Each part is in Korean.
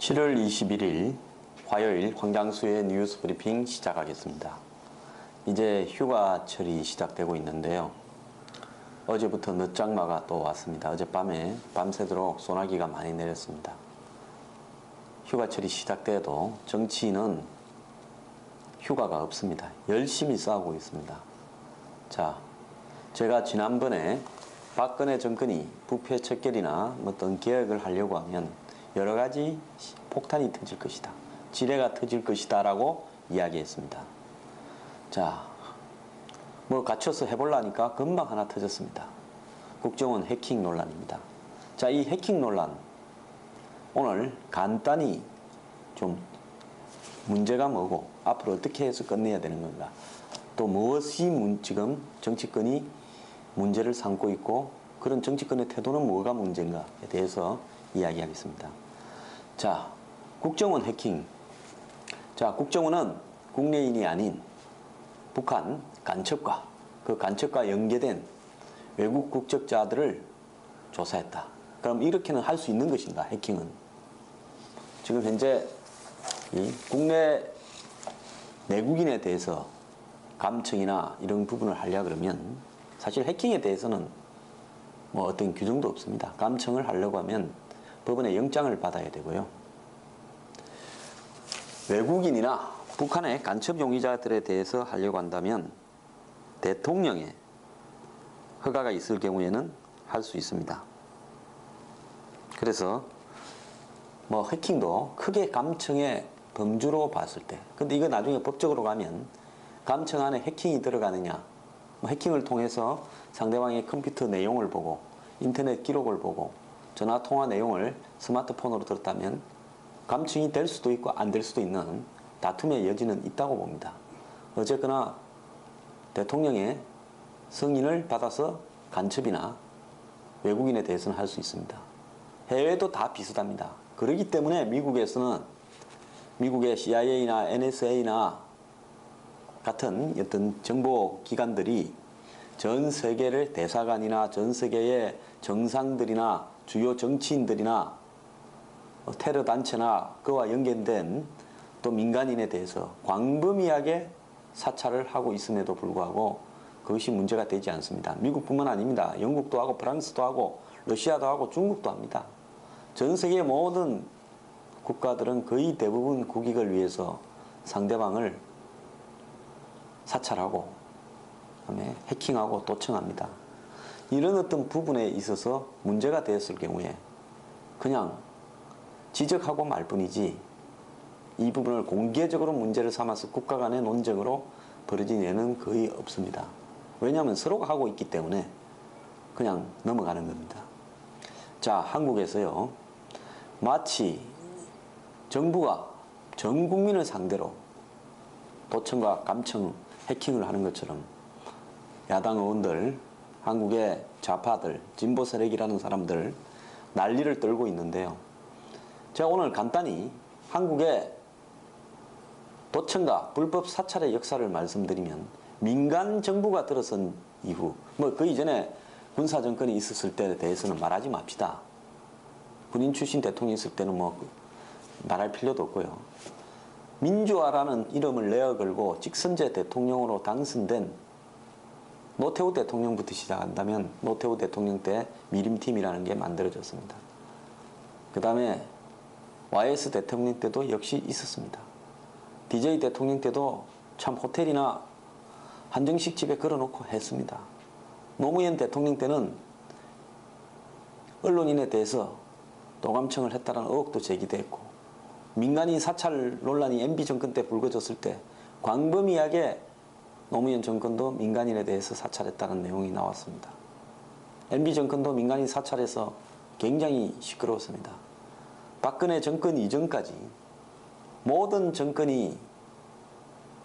7월 21일 화요일 황장수의 뉴스 브리핑 시작하겠습니다. 이제 휴가철이 시작되고 있는데요. 어제부터 늦장마가 또 왔습니다. 어젯밤에 밤새도록 소나기가 많이 내렸습니다. 휴가철이 시작돼도 정치인은 휴가가 없습니다. 열심히 싸우고 있습니다. 자, 제가 지난번에 박근혜 정권이 부패 척결이나 어떤 개혁을 하려고 하면 여러 가지 폭탄이 터질 것이다. 지뢰가 터질 것이다 라고 이야기했습니다. 자, 뭐 갖춰서 해보려니까 금방 하나 터졌습니다. 국정원 해킹 논란입니다. 자, 이 해킹 논란 오늘 간단히 좀 문제가 뭐고 앞으로 어떻게 해서 끝내야 되는 건가, 또 무엇이 지금 정치권이 문제를 삼고 있고 그런 정치권의 태도는 뭐가 문제인가에 대해서 이야기하겠습니다. 자, 국정원 해킹. 자, 국정원은 국내인이 아닌 북한 간첩과 그 간첩과 연계된 외국 국적자들을 조사했다. 그럼 이렇게는 할 수 있는 것인가, 해킹은? 지금 현재 이 국내 내국인에 대해서 감청이나 이런 부분을 하려 그러면 사실 해킹에 대해서는 뭐 어떤 규정도 없습니다. 감청을 하려고 하면 법원의 영장을 받아야 되고요. 외국인이나 북한의 간첩 용의자들에 대해서 하려고 한다면 대통령의 허가가 있을 경우에는 할 수 있습니다. 그래서 뭐 해킹도 크게 감청의 범주로 봤을 때, 근데 이거 나중에 법적으로 가면 감청 안에 해킹이 들어가느냐, 뭐 해킹을 통해서 상대방의 컴퓨터 내용을 보고 인터넷 기록을 보고 전화 통화 내용을 스마트폰으로 들었다면 감청이 될 수도 있고 안 될 수도 있는 다툼의 여지는 있다고 봅니다. 어쨌거나 대통령의 승인을 받아서 간첩이나 외국인에 대해서는 할 수 있습니다. 해외도 다 비슷합니다. 그렇기 때문에 미국에서는 미국의 CIA나 NSA나 같은 어떤 정보기관들이 전 세계를 대사관이나 전 세계의 정상들이나 주요 정치인들이나 테러 단체나 그와 연계된 또 민간인에 대해서 광범위하게 사찰을 하고 있음에도 불구하고 그것이 문제가 되지 않습니다. 미국뿐만 아닙니다. 영국도 하고 프랑스도 하고 러시아도 하고 중국도 합니다. 전 세계의 모든 국가들은 거의 대부분 국익을 위해서 상대방을 사찰하고 그다음에 해킹하고 도청합니다. 이런 어떤 부분에 있어서 문제가 되었을 경우에 그냥 지적하고 말 뿐이지 이 부분을 공개적으로 문제를 삼아서 국가 간의 논쟁으로 벌어진 예는 거의 없습니다. 왜냐하면 서로가 하고 있기 때문에 그냥 넘어가는 겁니다. 자, 한국에서요, 마치 정부가 전 국민을 상대로 도청과 감청, 해킹을 하는 것처럼 야당 의원들, 한국의 좌파들, 진보 세력이라는 사람들 난리를 떨고 있는데요. 제가 오늘 간단히 한국의 도청과 불법 사찰의 역사를 말씀드리면, 민간 정부가 들어선 이후, 뭐 그 이전에 군사 정권이 있었을 때에 대해서는 말하지 맙시다. 군인 출신 대통령이 있을 때는 뭐 말할 필요도 없고요. 민주화라는 이름을 내어 걸고 직선제 대통령으로 당선된 노태우 대통령부터 시작한다면 노태우 대통령 때 미림팀이라는 게 만들어졌습니다. 그 다음에 YS 대통령 때도 역시 있었습니다. DJ 대통령 때도 참 호텔이나 한정식 집에 걸어놓고 했습니다. 노무현 대통령 때는 언론인에 대해서 도감청을 했다는 의혹도 제기됐고, 민간인 사찰 논란이 MB 정권 때 불거졌을 때 광범위하게 노무현 정권도 민간인에 대해서 사찰했다는 내용이 나왔습니다. MB 정권도 민간인 사찰해서 굉장히 시끄러웠습니다. 박근혜 정권 이전까지 모든 정권이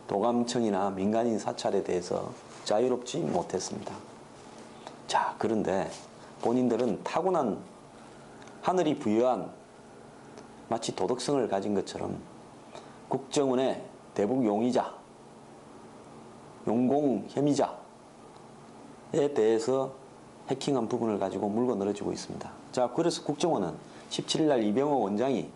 도감청이나 민간인 사찰에 대해서 자유롭지 못했습니다. 자, 그런데 본인들은 타고난 하늘이 부여한 마치 도덕성을 가진 것처럼 국정원의 대북 용의자, 용공 혐의자에 대해서 해킹한 부분을 가지고 물고 늘어지고 있습니다. 자, 그래서 국정원은 17일 날 이병호 원장이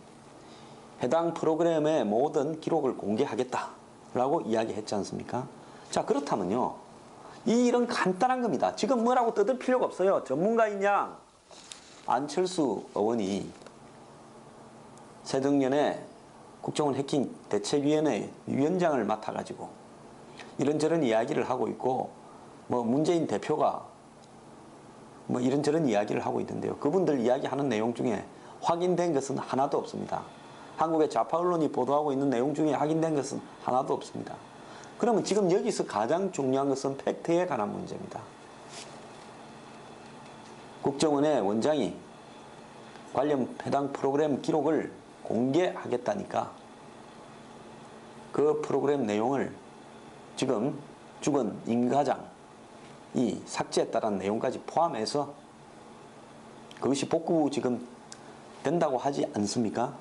해당 프로그램의 모든 기록을 공개하겠다라고 이야기했지 않습니까? 자, 그렇다면요. 이런 간단한 겁니다. 지금 뭐라고 떠들 필요가 없어요. 전문가인 양 안철수 의원이 새정년에 국정원 해킹 대책위원회 위원장을 맡아가지고 이런저런 이야기를 하고 있고, 뭐 문재인 대표가 뭐 이런저런 이야기를 하고 있는데요. 그분들 이야기하는 내용 중에 확인된 것은 하나도 없습니다. 한국의 좌파 언론이 보도하고 있는 내용 중에 확인된 것은 하나도 없습니다. 그러면 지금 여기서 가장 중요한 것은 팩트에 관한 문제입니다. 국정원의 원장이 관련 해당 프로그램 기록을 공개하겠다니까 그 프로그램 내용을 지금 죽은 임 과장이 삭제했다는 내용까지 포함해서 그것이 복구 지금 된다고 하지 않습니까?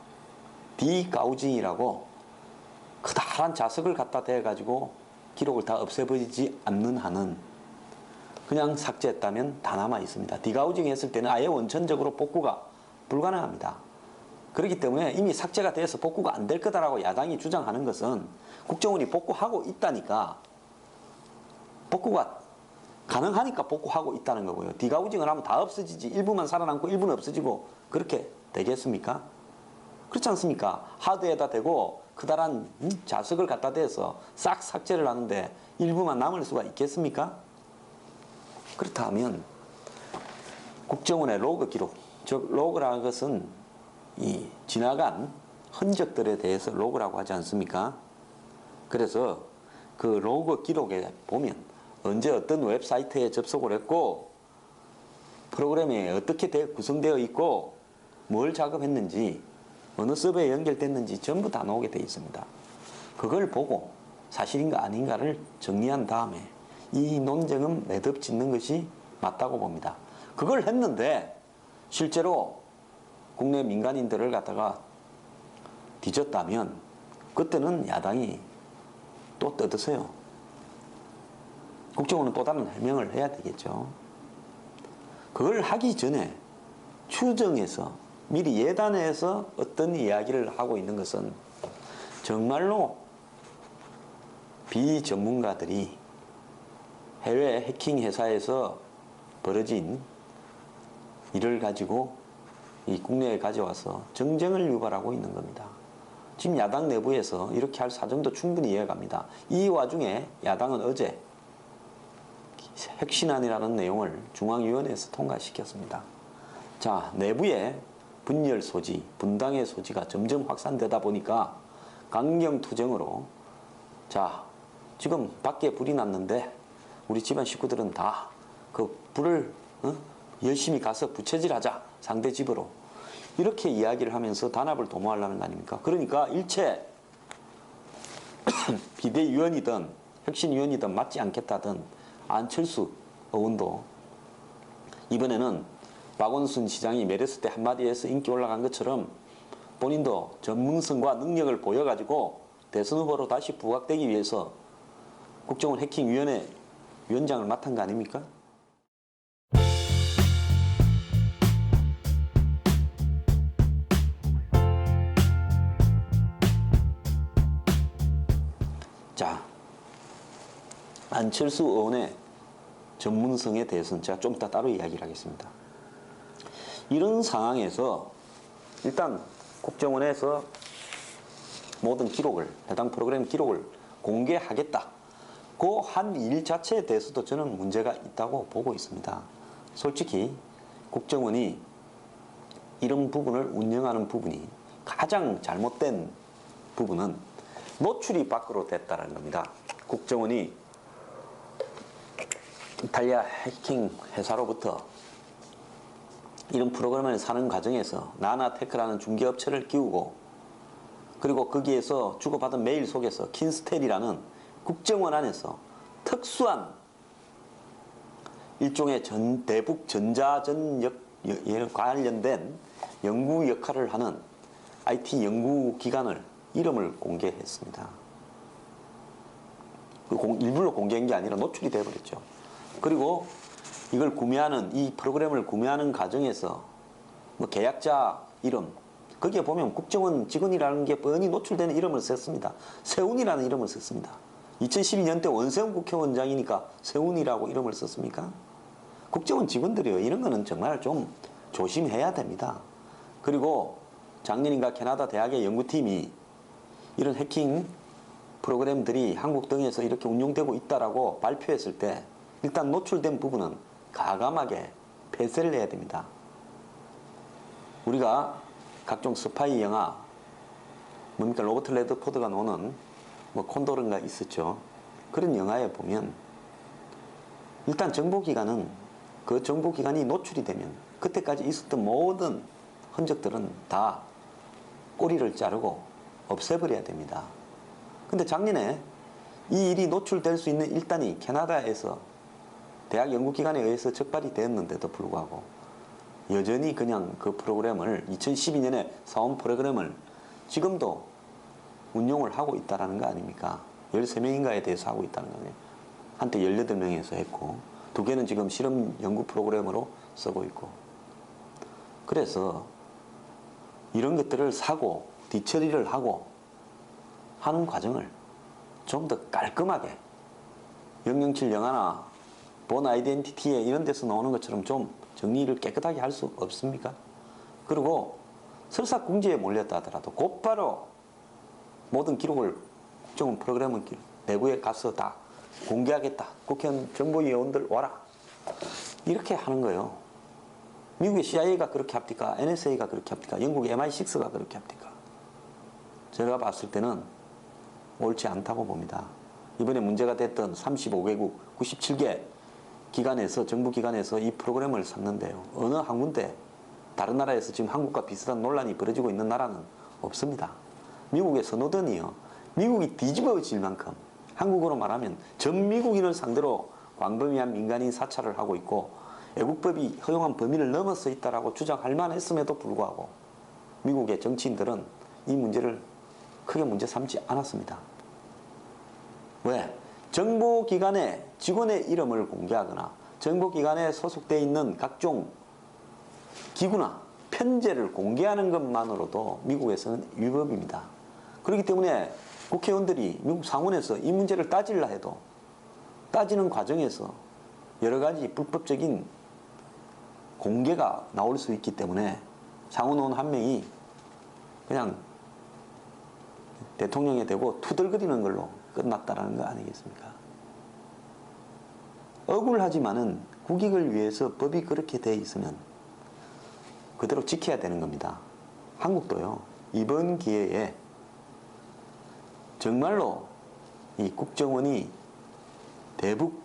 디가우징이라고 커다란 자석을 갖다 대가지고 기록을 다 없애버리지 않는 한은 그냥 삭제했다면 다 남아 있습니다. 디가우징 했을 때는 아예 원천적으로 복구가 불가능합니다. 그렇기 때문에 이미 삭제가 돼서 복구가 안 될 거다라고 야당이 주장하는 것은 국정원이 복구하고 있다니까, 복구가 가능하니까 복구하고 있다는 거고요. 디가우징을 하면 다 없어지지, 일부만 살아남고 일부는 없어지고 그렇게 되겠습니까? 그렇지 않습니까? 하드에다 대고 커다란 자석을 갖다 대서 싹 삭제를 하는데 일부만 남을 수가 있겠습니까? 그렇다면 국정원의 로그 기록, 즉 로그라는 것은 이 지나간 흔적들에 대해서 로그라고 하지 않습니까? 그래서 그 로그 기록에 보면 언제 어떤 웹사이트에 접속을 했고 프로그램이 어떻게 구성되어 있고 뭘 작업했는지 어느 서버에 연결됐는지 전부 다 나오게 되어 있습니다. 그걸 보고 사실인가 아닌가를 정리한 다음에 이 논쟁은 매듭 짓는 것이 맞다고 봅니다. 그걸 했는데 실제로 국내 민간인들을 갖다가 뒤졌다면 그때는 야당이 또 떠드세요. 국정원은 또 다른 해명을 해야 되겠죠. 그걸 하기 전에 추정해서 미리 예단해서 어떤 이야기를 하고 있는 것은 정말로 비전문가들이 해외 해킹 회사에서 벌어진 일을 가지고 이 국내에 가져와서 정쟁을 유발하고 있는 겁니다. 지금 야당 내부에서 이렇게 할 사정도 충분히 이해갑니다. 이 와중에 야당은 어제 핵신안이라는 내용을 중앙위원회에서 통과시켰습니다. 자, 내부에 분열 소지, 분당의 소지가 점점 확산되다 보니까 강경투쟁으로, 자, 지금 밖에 불이 났는데 우리 집안 식구들은 다 그 불을 열심히 가서 부채질하자, 상대 집으로. 이렇게 이야기를 하면서 단합을 도모하려는 거 아닙니까? 그러니까 일체 비대위원이든 혁신위원이든 맞지 않겠다든 안철수 의원도 이번에는 박원순 시장이 메르스 때 한마디 해서 인기 올라간 것처럼 본인도 전문성과 능력을 보여가지고 대선 후보로 다시 부각되기 위해서 국정원 해킹위원회 위원장을 맡은 거 아닙니까? 자, 안철수 의원의 전문성에 대해서는 제가 좀 이따 따로 이야기를 하겠습니다. 이런 상황에서 일단 국정원에서 모든 기록을, 해당 프로그램 기록을 공개하겠다. 그 한 일 자체에 대해서도 저는 문제가 있다고 보고 있습니다. 솔직히 국정원이 이런 부분을 운영하는 부분이 가장 잘못된 부분은 노출이 밖으로 됐다는 겁니다. 국정원이 이탈리아 해킹 회사로부터 이런 프로그램을 사는 과정에서 나나테크라는 중개업체를 키우고, 그리고 거기에서 주고받은 메일 속에서 킨스텔이라는 국정원 안에서 특수한 일종의 대북 전자전역 관련된 연구 역할을 하는 IT 연구기관을 이름을 공개했습니다. 일부러 공개한 게 아니라 노출이 되어버렸죠. 그리고 이걸 구매하는, 이 프로그램을 구매하는 과정에서 뭐 계약자 이름, 거기에 보면 국정원 직원이라는 게 뻔히 노출되는 이름을 썼습니다. 세운이라는 이름을 썼습니다. 2012년 때 원세훈 국회의원장이니까 세운이라고 이름을 썼습니까? 국정원 직원들이요. 이런 거는 정말 좀 조심해야 됩니다. 그리고 작년인가 캐나다 대학의 연구팀이 이런 해킹 프로그램들이 한국 등에서 이렇게 운용되고 있다라고 발표했을 때 일단 노출된 부분은 가감하게 폐쇄를 해야 됩니다. 우리가 각종 스파이 영화, 뭡니까 로버트 레드포드가 노는 뭐 콘도르인가 있었죠. 그런 영화에 보면 일단 정보기관은 그 정보기관이 노출이 되면 그때까지 있었던 모든 흔적들은 다 꼬리를 자르고 없애버려야 됩니다. 근데 작년에 이 일이 노출될 수 있는 일단이 캐나다에서 대학 연구기관에 의해서 적발이 되었는데도 불구하고 여전히 그냥 그 프로그램을 2012년에 사온 프로그램을 지금도 운용을 하고 있다는 거 아닙니까? 13명인가에 대해서 하고 있다는 거예요. 한때 18명에서 했고 2개는 지금 실험 연구 프로그램으로 쓰고 있고 그래서 이런 것들을 사고 뒤처리를 하고 하는 과정을 좀 더 깔끔하게 007 영화나 본 아이덴티티에 이런 데서 나오는 것처럼 좀 정리를 깨끗하게 할 수 없습니까? 그리고 설사 궁지에 몰렸다 하더라도 곧바로 모든 기록을 국정원 프로그램은 내부에 가서 다 공개하겠다. 국회의원 정보위원들 와라. 이렇게 하는 거예요. 미국의 CIA가 그렇게 합니까? NSA가 그렇게 합니까? 영국의 MI6가 그렇게 합니까? 제가 봤을 때는 옳지 않다고 봅니다. 이번에 문제가 됐던 35개국 97개 기관에서 정부기관에서 이 프로그램을 샀는데요. 어느 한 군데 다른 나라에서 지금 한국과 비슷한 논란이 벌어지고 있는 나라는 없습니다. 미국의 스노든이요. 미국이 뒤집어질 만큼 한국으로 말하면 전 미국인을 상대로 광범위한 민간인 사찰을 하고 있고 애국법이 허용한 범위를 넘어서 있다라고 주장할 만했음에도 불구하고 미국의 정치인들은 이 문제를 크게 문제 삼지 않았습니다. 왜? 정보기관의 직원의 이름을 공개하거나 정보기관에 소속되어 있는 각종 기구나 편제를 공개하는 것만으로도 미국에서는 위법입니다. 그렇기 때문에 국회의원들이 미국 상원에서 이 문제를 따지려 해도 따지는 과정에서 여러 가지 불법적인 공개가 나올 수 있기 때문에 상원의원 한 명이 그냥 대통령이 되고 투덜거리는 걸로 끝났다라는 거 아니겠습니까? 억울하지만은 국익을 위해서 법이 그렇게 돼 있으면 그대로 지켜야 되는 겁니다. 한국도요. 이번 기회에 정말로 이 국정원이 대북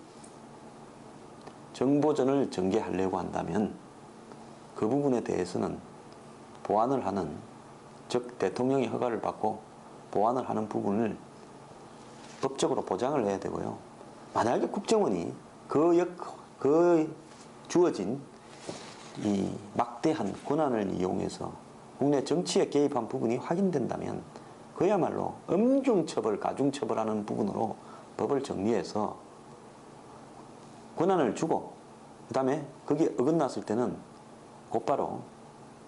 정보전을 전개하려고 한다면 그 부분에 대해서는 보완을 하는, 즉 대통령의 허가를 받고 보완을 하는 부분을 법적으로 보장을 해야 되고요. 만약에 국정원이 그 주어진 이 막대한 권한을 이용해서 국내 정치에 개입한 부분이 확인된다면 그야말로 엄중처벌, 가중처벌하는 부분으로 법을 정리해서 권한을 주고 그 다음에 거기에 어긋났을 때는 곧바로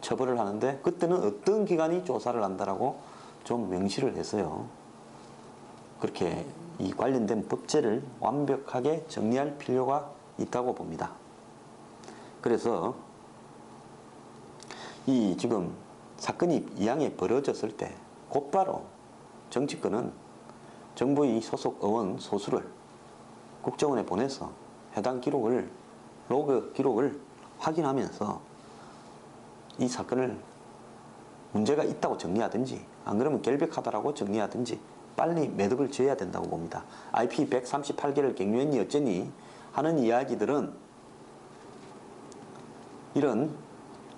처벌을 하는데 그때는 어떤 기관이 조사를 한다라고 좀 명시를 해서요. 그렇게 이 관련된 법제를 완벽하게 정리할 필요가 있다고 봅니다. 그래서 이 지금 사건이 이왕에 벌어졌을 때 곧바로 정치권은 정부의 소속 의원 소수를 국정원에 보내서 해당 기록을, 로그 기록을 확인하면서 이 사건을 문제가 있다고 정리하든지 안 그러면 결백하다라고 정리하든지 빨리 매듭을 지어야 된다고 봅니다. IP 138개를 갱년이 어쩌니 하는 이야기들은 이런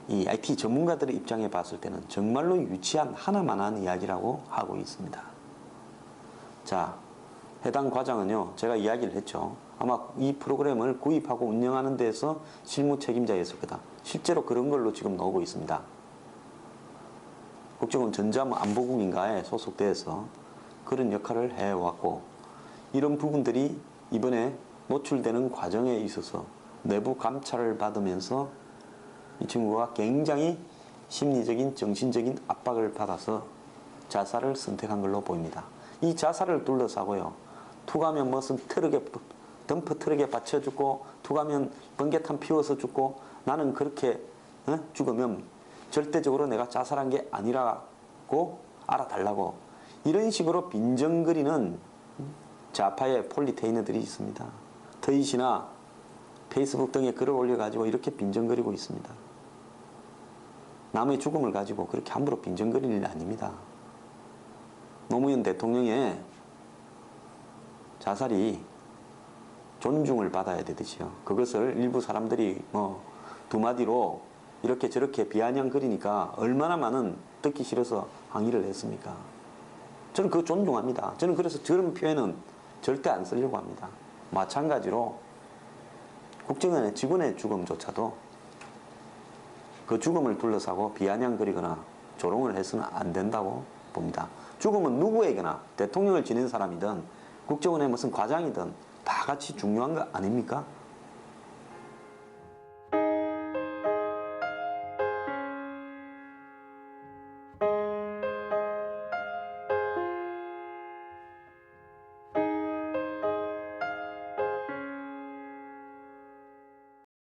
이 IT 전문가들의 입장에 봤을 때는 정말로 유치한 하나만한 이야기라고 하고 있습니다. 자, 해당 과장은요, 제가 이야기를 했죠. 아마 이 프로그램을 구입하고 운영하는 데서 실무 책임자였을 거다. 실제로 그런 걸로 지금 나오고 있습니다. 국정원 전자안보국인가에 소속돼서 그런 역할을 해왔고, 이런 부분들이 이번에 노출되는 과정에 있어서 내부 감찰을 받으면서 이 친구가 굉장히 심리적인 정신적인 압박을 받아서 자살을 선택한 걸로 보입니다. 이 자살을 둘러싸고요. 투가면 무슨 덤프 트럭에 받쳐 죽고, 투가면 번개탄 피워서 죽고, 나는 그렇게 죽으면 절대적으로 내가 자살한 게 아니라고 알아달라고, 이런 식으로 빈정거리는 좌파의 폴리테이너들이 있습니다. 트윗이나 페이스북 등에 글을 올려가지고 이렇게 빈정거리고 있습니다. 남의 죽음을 가지고 그렇게 함부로 빈정거릴 일 아닙니다. 노무현 대통령의 자살이 존중을 받아야 되듯이요. 그것을 일부 사람들이 두 마디로 이렇게 저렇게 비아냥거리니까 얼마나 많은 듣기 싫어서 항의를 했습니까? 저는 그거 존중합니다. 저는 그래서 저런 표현은 절대 안 쓰려고 합니다. 마찬가지로 국정원의 직원의 죽음조차도 그 죽음을 둘러싸고 비아냥거리거나 조롱을 해서는 안 된다고 봅니다. 죽음은 누구에게나 대통령을 지낸 사람이든 국정원의 무슨 과장이든 다 같이 중요한 거 아닙니까?